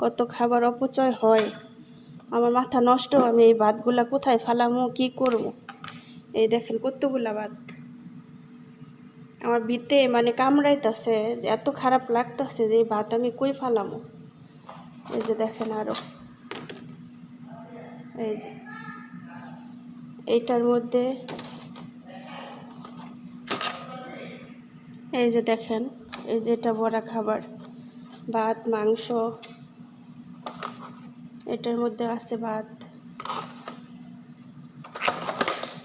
কত খাবার অপচয় হয়, আমার মাথা নষ্ট। আমি এই ভাতগুলা কোথায় ফালামো, কি করব? এই দেখেন কতগুলা ভাত আমার ভিতে মানে কামড়াইতেছে, যে এত খারাপ লাগতেছে যে এই ভাত আমি কই ফালামো। এই যে দেখেন আরো, এই যে এইটার মধ্যে, এই যে দেখেন, এই যে এটা বড়া খাবার, ভাত মাংস, এটার মধ্যে আছে ভাত,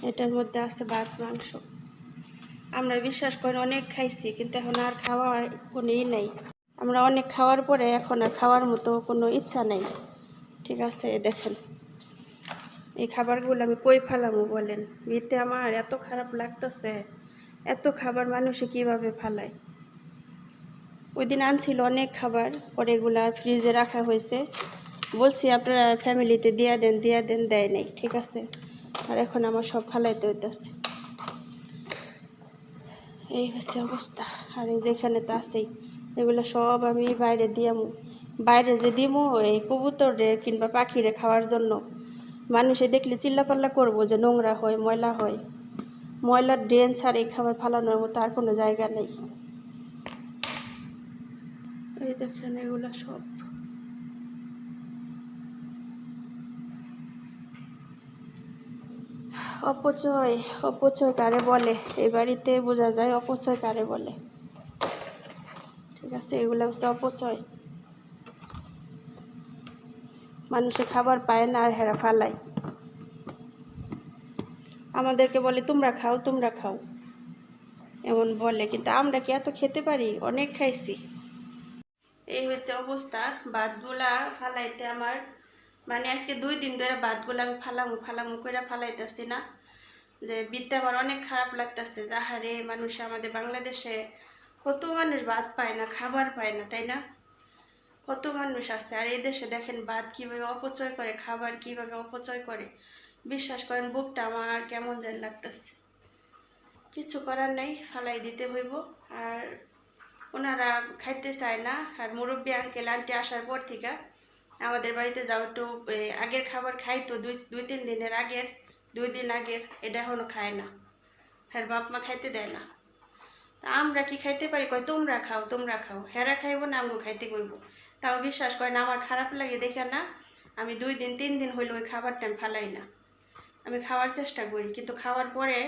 এটার মধ্যে আছে ভাত মাংস। আমরা বিশ্বাস করেন অনেক খাইছি, কিন্তু এখন আর খাওয়ার কোনো নেই। আমরা অনেক খাওয়ার পরে এখন আর খাওয়ার মতো কোনো ইচ্ছা নেই। ঠিক আছে, দেখেন এই খাবারগুলো আমি কই ফালামো বলেন? ভিতে আমার এত খারাপ লাগতেছে, এত খাবার মানুষে কিভাবে ফালায়। ওই দিন আনছিল অনেক খাবার, পরে এগুলা ফ্রিজে রাখা হয়েছে। বলছি আপনারা ফ্যামিলিতে দিয়া দেন, দেয় নাই। ঠিক আছে, আর এখন আমার সব ফালাইতে হইতেছে। এই হচ্ছে অবস্থা। আর এই যেখানে তো আছেই, এগুলো সব আমি বাইরে দিয়ামু। বাইরে যে দিমু এই কবুতরে কিংবা পাখিরে খাওয়ার জন্য, মানুষে দেখলে চিল্লাপাল্লা করবো যে নোংরা হয়, ময়লা হয়। ময়লার ড্রেন ছাড়া এই খাবার ফালানোর মতো আর কোনো জায়গা নেই। এই দেখেন এগুলো সব অপচয়। অপচয় কারে বলে এই বাড়িতে বোঝা যায়, অপচয় কারে বলে। ঠিক আছে, এগুলো হচ্ছে অপচয়। মানুষে খাবার পায় না আর হেরা ফালায়। আমাদেরকে বলে তোমরা খাও, এমন বলে, কিন্তু আমরা কি এত খেতে পারি? অনেক খাইছি। এই হয়েছে অবস্থা। ভাতগুলা ফালাইতে আমার মানে আজকে 2 দিন ধরে ভাতগুলা আমি ফালামু করে ফালাইতেছি না। যে বিদ্যা আমার অনেক খারাপ লাগতেছে। যাহারে মানুষ আমাদের বাংলাদেশে কত মানুষ ভাত পায় না, খাবার পায় না, তাই না? কত মানুষ আছে, আর এই দেশে দেখেন ভাত কীভাবে অপচয় করে, খাবার কীভাবে অপচয় করে। বিশ্বাস করেন বুকটা আমার কেমন যেন লাগতেছে। কিছু করার নেই, ফালাই দিতে হইব। আর ওনারা খাইতে চায় না। আর মুরব্বী আঙ্কেল আন্টি আসার পর থেকে আমাদের বাড়িতে যাও একটু আগের খাবার খাই তো, 2-3 দিনের আগের, 2 দিন আগের, এটা এখনো খায় না। হ্যাঁ, বাপ মা খাইতে দেয় না। আমরা কি খাইতে পারি? কয় তোমরা খাও। হেরা খাইব না, আমগো খাইতে কইব। তাও বিশ্বাস করেন আমার খারাপ লাগে দেখে না, আমি 2 দিন 3 দিন হইলে ওই খাবারটা আমি ফালাই না। আমি খাওয়ার চেষ্টা করি, কিন্তু খাওয়ার পরে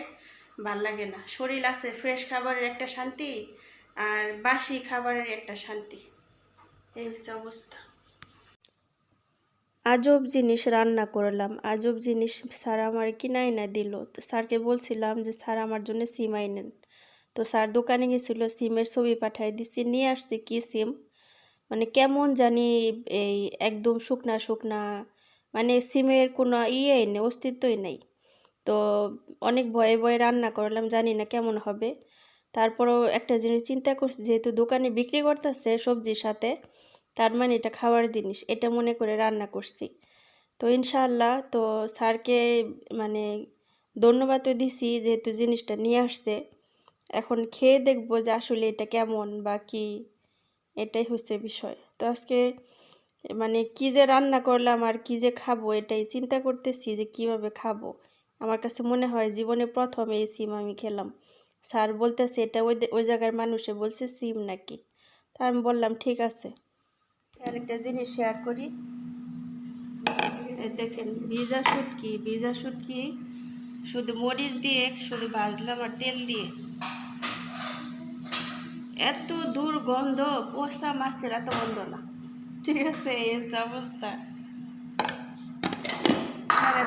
ভাল লাগে না। শরীর আছে, ফ্রেশ খাবারের একটা শান্তি আর বাসি খাবারের একটা শান্তি। এই হচ্ছে অবস্থা। আজব জিনিস রান্না করলাম, আজব জিনিস স্যার আমার কিনাই না দিল। তো স্যারকে বলছিলাম যে স্যার আমার জন্য সিম আইনেন। তো স্যার দোকানে গেছিলো, সিমের ছবি পাঠাই দিচ্ছি, নিয়ে আসছে কি সিম, মানে কেমন জানি এই একদম শুকনা, মানে সিমের কোনো নেই, অস্তিত্বই নেই। তো অনেক ভয়ে রান্না করলাম, জানি না কেমন হবে। তারপরেও একটা জিনিস চিন্তা করছি, যেহেতু দোকানে বিক্রি করতেছে সবজির সাথে, তার মানে এটা খাওয়ার জিনিস, এটা মনে করে রান্না করছি। তো ইনশাআল্লাহ তো স্যারকে মানে ধন্যবাদও দিছি, যেহেতু জিনিসটা নিয়ে আসছে। এখন খেয়ে দেখবো যে আসলে এটা কেমন বা কি, এটাই হচ্ছে বিষয়। তো আজকে মানে কি যে রান্না করলাম আর কি যে খাবো, এটাই চিন্তা করতেছি যে কিভাবে খাবো। আমার কাছে মনে হয় জীবনে প্রথম এই সিম আমি খেলাম। স্যার বলতেছে এটা ওই জায়গার মানুষে বলছে সিম নাকি। তা আমি বললাম ঠিক আছে। আরেকটা জিনিস শেয়ার করি, দেখেন ভিজা শুটকি শুধু মরিচ দিয়ে শুধু ভাজলাম আর তেল দিয়ে, এত দুর্গন্ধ, পচা মাছের এত গন্ধ না। ঠিক আছে, এই অবস্থা।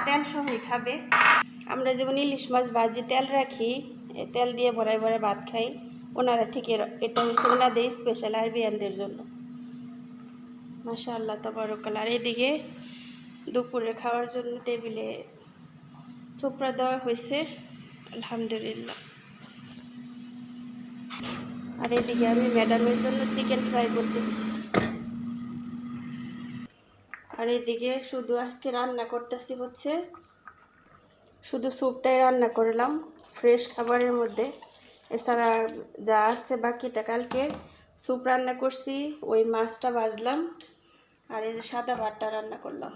তেল সহই খাবে। আমরা যেমন ইলিশ মাছ ভাজি তেল রাখি, তেল দিয়ে ভরায় ভাত খাই, ওনারা ঠিক এটা হচ্ছে ওনাদের স্পেশাল আরবিয়ানদের জন্য। মাশাআল্লাহ তাবারাকাল্লাহ। আর এদিকে দুপুরে খাওয়ার জন্য টেবিলে সুপড়া দেওয়া হয়েছে, আলহামদুলিল্লাহ। আর এদিকে আমি ম্যাডামের জন্য চিকেন ফ্রাই করতেছি। আর এদিকে শুধু আজকে রান্না করতেছি হচ্ছে শুধু স্যুপটাই রান্না করলাম ফ্রেশ খাবারের মধ্যে। এছাড়া যা আছে বাকিটা কালকে স্যুপ রান্না করছি, ওই মাছটা ভাজলাম আর এই যে সাদা ভাতটা রান্না করলাম।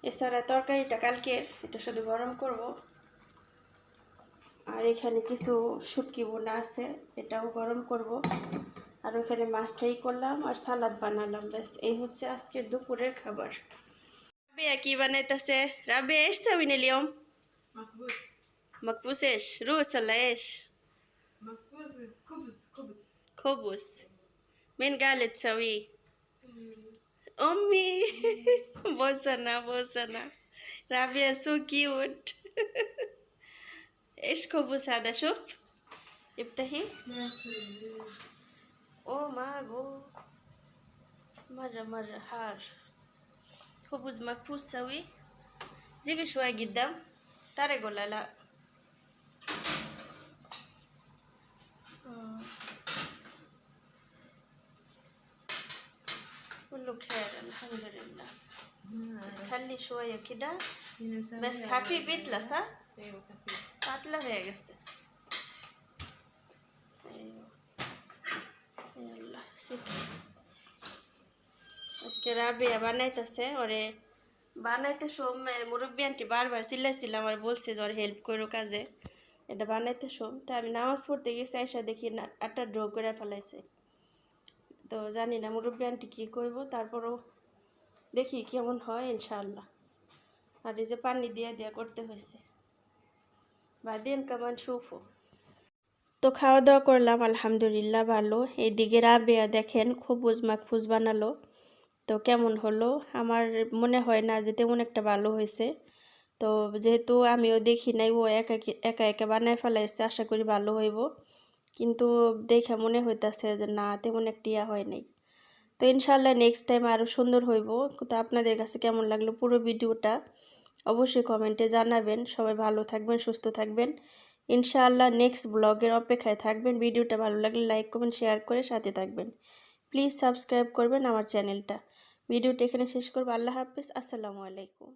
এছাড়া তরকারিটা কালকের, এটা শুধু গরম করব। আর এখানে কিছু শুটকি বোনা আছে, এটাও গরম করব। আর ওখানে মাছটাই করলাম আর সালাদ বানালাম। ব্যাস এই হচ্ছে আজকের দুপুরের খাবার। রাবিয়া কি বানাইতেছে? রাবিয়া ايش تسوي اليوم؟ مكبوس. مكبوس ايش؟ روس ولا ايش؟ مكبوس خبز خبز. خبز. مين قال تسويه؟ أمي. بوسنا بوسنا. رابيا سو كيوت. ايش خبز هذا؟ شوف افتحي. اوه ما جو مرة حار. خبز مكبوس سوي. جيبي شوي قدام. طارق ولا لا؟ كله خير الحمد لله. بس خلي شوية كده بس خفيف بيطلع صح؟ ايوه خفيف. পাতলা হয়ে গেছে। আল্লাহ আজকে রাবিয়া বানাইতেছে, ওরে বানাইতে মুরব্বী আন্টি বারবার চিল্লাইছিলাম আর বলছে যে ওর হেল্প করো কাজে, এটা বানাইতে তা আমি নামাজ পড়তে গেছি, আইসা দেখি না আটটা ড্র করে ফেলাইছে। তো জানি না মুরব্বী আন্টি কী করবো, তারপরও দেখি কেমন হয় ইনশাআল্লাহ। আর এই যে পানি দিয়া করতে হয়েছে। বাদিন কামান শুফো। তো খাওয়া দাওয়া করলাম আলহামদুলিল্লাহ ভালো। এইদিকে রাবেয়া দেখেন খবুজ মাখফুজ বানালো, তো কেমন হলো আমার মনে হয় না যে তেমন একটা ভালো হয়েছে। তো যেহেতু আমিও দেখি নাই, ও একা একা বানায় ফেলাইছে, আশা করি ভালো হইব। কিন্তু দেখে মনে হইতাছে যে না তেমন একটা ইয়া হয় নাই। তো ইনশাআল্লাহ নেক্সট টাইম আরও সুন্দর হইব। তো আপনাদের কাছে কেমন লাগলো পুরো ভিডিওটা অবশ্যই কমেন্টে জানাবেন। সবাই ভালো থাকবেন, সুস্থ থাকবেন। ইনশাআল্লাহ নেক্সট ব্লগের অপেক্ষায় থাকবেন। ভিডিওটা ভালো লাগলে লাইক কমেন্ট শেয়ার করে সাথে থাকবেন। প্লিজ সাবস্ক্রাইব করবেন আমার চ্যানেলটা। ভিডিওটা এখানে শেষ করব। আল্লাহ হাফেজ, আসসালামু আলাইকুম।